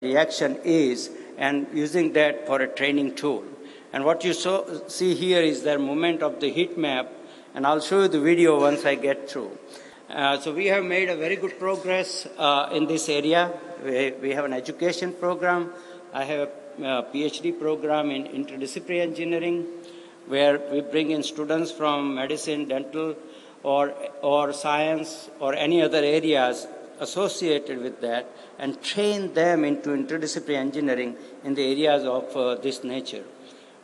reaction is and using that for a training tool. And what you see here is the movement of the heat map, and I'll show you the video once I get through. So we have made a very good progress in this area. We have an education program. I have a PhD program in interdisciplinary engineering, where we bring in students from medicine, dental, or science, or any other areas associated with that, and train them into interdisciplinary engineering in the areas of this nature.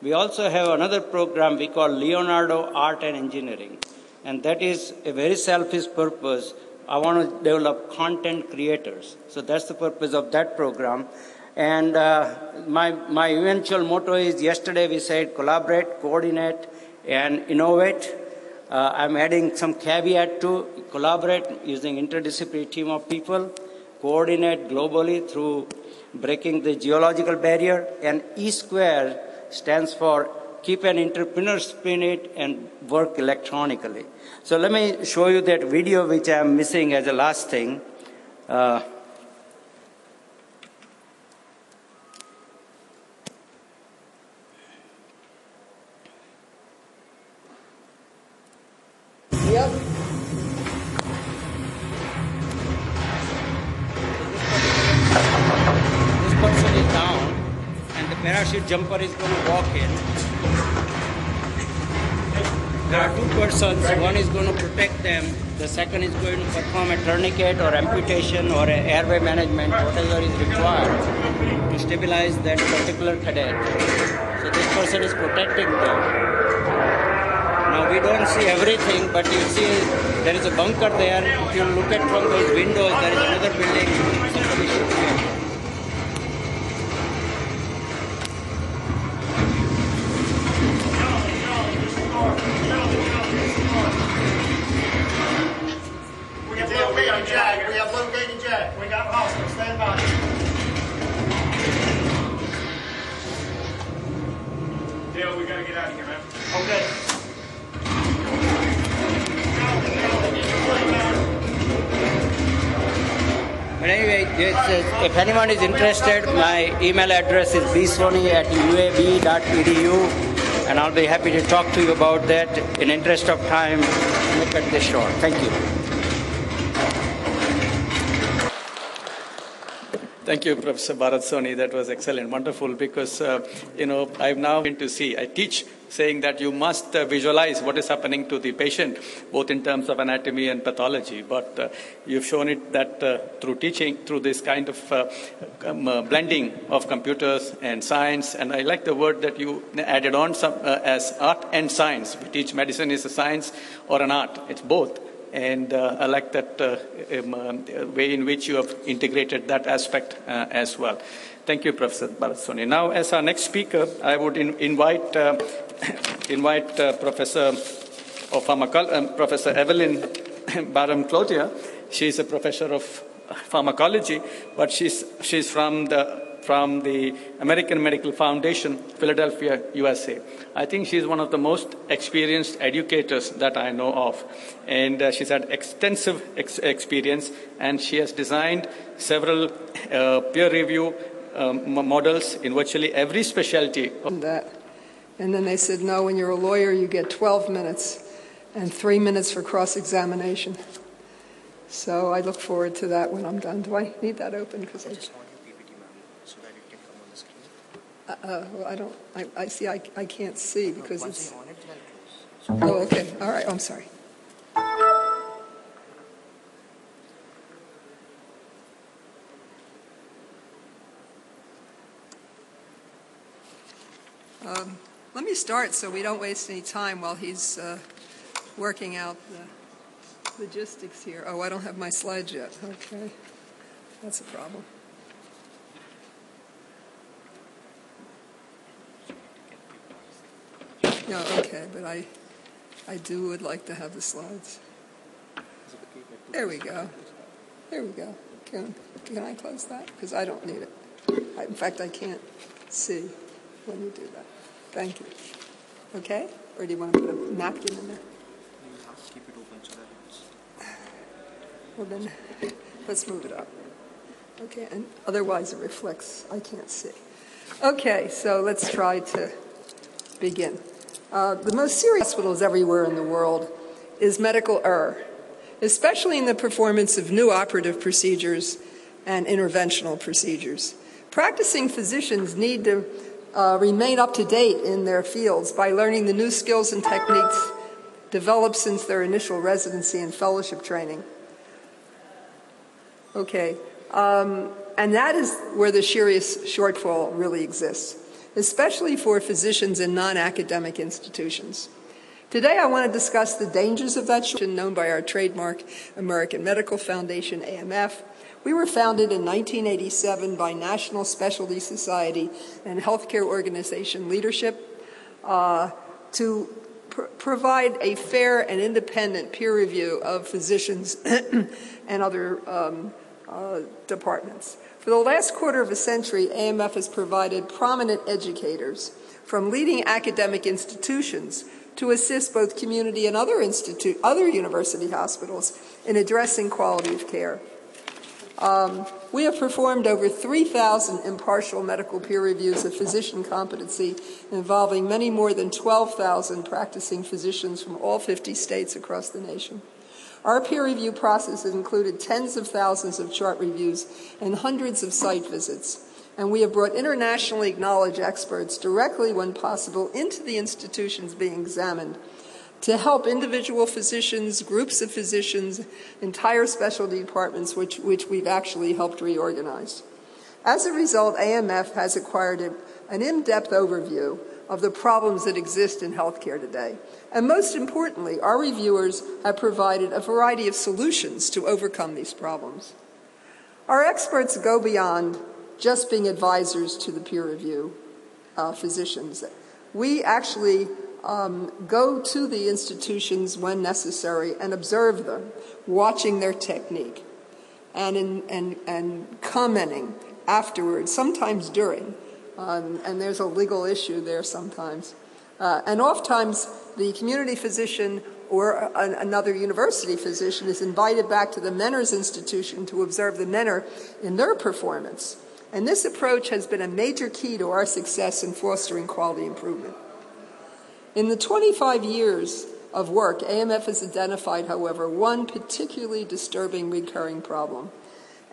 We also have another program we call Leonardo Art and Engineering, and that is a very selfish purpose. I want to develop content creators. So that's the purpose of that program. And my eventual motto is, yesterday we said collaborate, coordinate, and innovate. I'm adding some caveat to collaborate using interdisciplinary team of people, coordinate globally through breaking the geological barrier, and E square stands for keep an entrepreneur spirit and work electronically. So let me show you that video which I'm missing as a last thing. Yep. This person is down, and the parachute jumper is going to walk in. There are two persons. One is going to protect them. The second is going to perform a tourniquet or amputation or an airway management, whatever is required to stabilize that particular cadet. So this person is protecting them. Now we don't see everything, but you see there is a bunker there. If you look at from those windows, there is another building. Somebody should be in. We have located Jack. We have located Jack. We got hostile. Stand by. Dale, we gotta get out of here, man. Okay. But anyway, if anyone is interested, my email address is bsoni@uab.edu, and I'll be happy to talk to you about that. In interest of time, let me cut this short. Thank you. Thank you, Professor Bharat Soni. That was excellent, wonderful, because, I've now been to see, I teach saying that you must visualize what is happening to the patient, both in terms of anatomy and pathology. But you've shown it that through teaching, through this kind of blending of computers and science, and I like the word that you added on as art and science. We teach medicine is a science or an art. It's both. And I like that way in which you have integrated that aspect as well. Thank you, Professor Bharat Soni. Now, as our next speaker, I would invite Professor Evelyn Barham-Cloutier. She's a professor of pharmacology, but she's from the American Medical Foundation, Philadelphia, USA. I think she's one of the most experienced educators that I know of. And she's had extensive experience, and she has designed several peer review models in virtually every specialty. And then they said, no, when you're a lawyer, you get 12 minutes and 3 minutes for cross-examination. So I look forward to that when I'm done. Do I need that open? Because I just want your PPT, ma'am, so that it can come on the screen. Well, I don't. I can't see because it's. Once you on it, then close. Oh, okay. All right. I'm sorry. Let me start so we don't waste any time while he's working out the logistics here. Oh, I don't have my slides yet. Okay. That's a problem. No, okay, but I would like to have the slides. There we go. There we go. Can I close that? Because I don't need it. In fact, I can't see when you do that. Thank you. Okay? Or do you want to put a napkin in there? Keep it open so that it's... Well, then, let's move it up. Okay, and otherwise it reflects. I can't see. Okay, so let's try to begin. The most serious hospitals everywhere in the world is medical error, especially in the performance of new operative procedures and interventional procedures. Practicing physicians need to remain up to date in their fields by learning the new skills and techniques developed since their initial residency and fellowship training. Okay, and that is where the serious shortfall really exists, especially for physicians in non-academic institutions. Today I want to discuss the dangers of that shortfall, known by our trademark American Medical Foundation, AMF. We were founded in 1987 by National Specialty Society and Healthcare Organization leadership to provide a fair and independent peer review of physicians and other departments. For the last quarter of a century, AMF has provided prominent educators from leading academic institutions to assist both community and other university hospitals in addressing quality of care. We have performed over 3,000 impartial medical peer reviews of physician competency involving many more than 12,000 practicing physicians from all 50 states across the nation. Our peer review process has included tens of thousands of chart reviews and hundreds of site visits, and we have brought internationally acknowledged experts directly, when possible, into the institutions being examined to help individual physicians, groups of physicians, entire specialty departments, which we've actually helped reorganize. As a result, AMF has acquired an in-depth overview of the problems that exist in healthcare today. And most importantly, our reviewers have provided a variety of solutions to overcome these problems. Our experts go beyond just being advisors to the peer review physicians. We actually go to the institutions when necessary and observe them, watching their technique and commenting afterwards, sometimes during. And there's a legal issue there sometimes. And oftentimes the community physician or another university physician is invited back to the Mentor's institution to observe the mentor in their performance. And this approach has been a major key to our success in fostering quality improvement. In the 25 years of work, AMF has identified, however, one particularly disturbing recurring problem,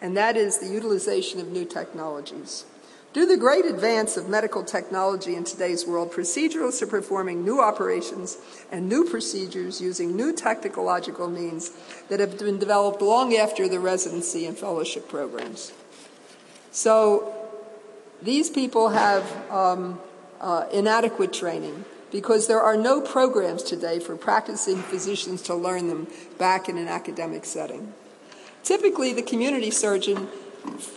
and that is the utilization of new technologies. Due to the great advance of medical technology in today's world, proceduralists are performing new operations and new procedures using new technological means that have been developed long after the residency and fellowship programs. So these people have inadequate training because there are no programs today for practicing physicians to learn them back in an academic setting. Typically, the community surgeon,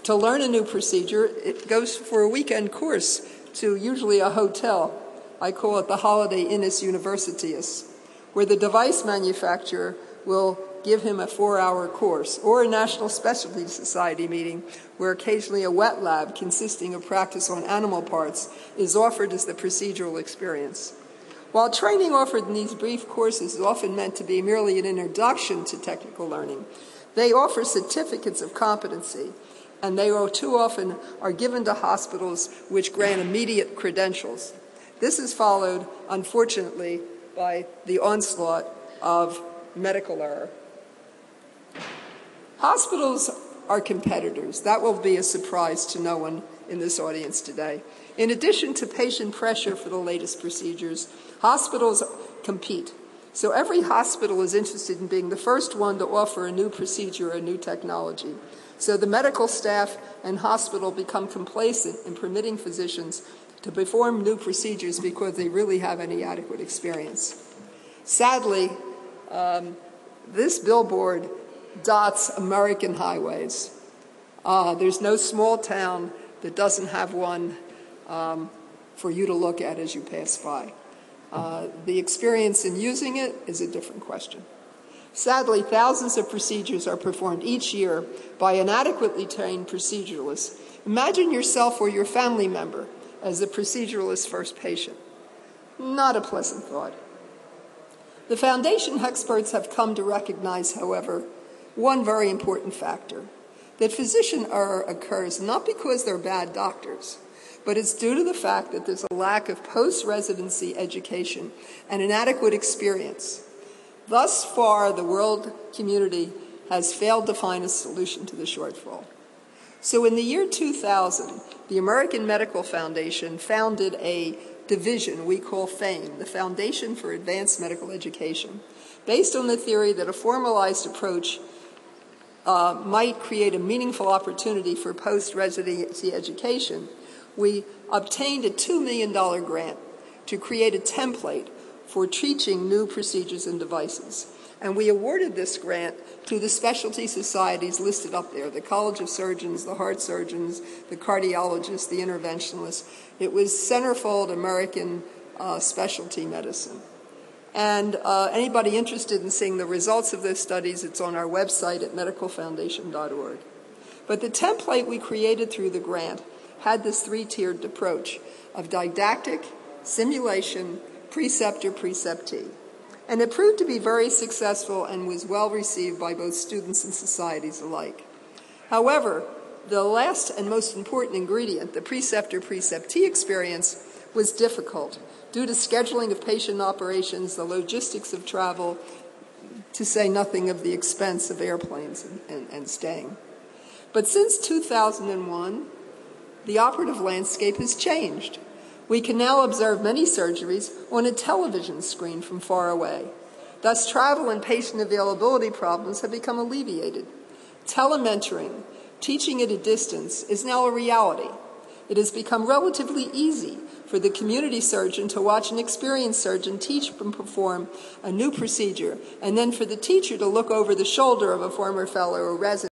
to learn a new procedure, it goes for a weekend course to usually a hotel. I call it the Holiday Innus Universitas, where the device manufacturer will give him a 4-hour course, or a National Specialty Society meeting where occasionally a wet lab consisting of practice on animal parts is offered as the procedural experience. While training offered in these brief courses is often meant to be merely an introduction to technical learning, they offer certificates of competency, and they too often are given to hospitals which grant immediate credentials. This is followed, unfortunately, by the onslaught of medical error. Hospitals are competitors. That will be a surprise to no one in this audience today. In addition to patient pressure for the latest procedures, hospitals compete. So every hospital is interested in being the first one to offer a new procedure or a new technology. So the medical staff and hospital become complacent in permitting physicians to perform new procedures because they really have any adequate experience. Sadly, this billboard dots American highways. There's no small town that doesn't have one for you to look at as you pass by. The experience in using it is a different question. Sadly, thousands of procedures are performed each year by inadequately trained proceduralists. Imagine yourself or your family member as the proceduralist's first patient. Not a pleasant thought. The Foundation experts have come to recognize, however, one very important factor. that physician error occurs not because they're bad doctors, but it's due to the fact that there's a lack of post-residency education and inadequate experience. Thus far, the world community has failed to find a solution to the shortfall. So in the year 2000, the American Medical Foundation founded a division we call FAME, the Foundation for Advanced Medical Education, based on the theory that a formalized approach might create a meaningful opportunity for post-residency education. We obtained a $2 million grant to create a template for teaching new procedures and devices. And we awarded this grant to the specialty societies listed up there, the College of Surgeons, the heart surgeons, the cardiologists, the interventionalists. It was Centerfold American Specialty Medicine. And anybody interested in seeing the results of those studies, it's on our website at medicalfoundation.org. But the template we created through the grant had this three-tiered approach of didactic, simulation, preceptor, preceptee. And it proved to be very successful and was well received by both students and societies alike. However, the last and most important ingredient, the preceptor-preceptee experience, was difficult due to scheduling of patient operations, the logistics of travel, to say nothing of the expense of airplanes and staying. But since 2001, the operative landscape has changed. We can now observe many surgeries on a television screen from far away. Thus, travel and patient availability problems have become alleviated. Telementoring, teaching at a distance, is now a reality. It has become relatively easy for the community surgeon to watch an experienced surgeon teach and perform a new procedure, and then for the teacher to look over the shoulder of a former fellow or resident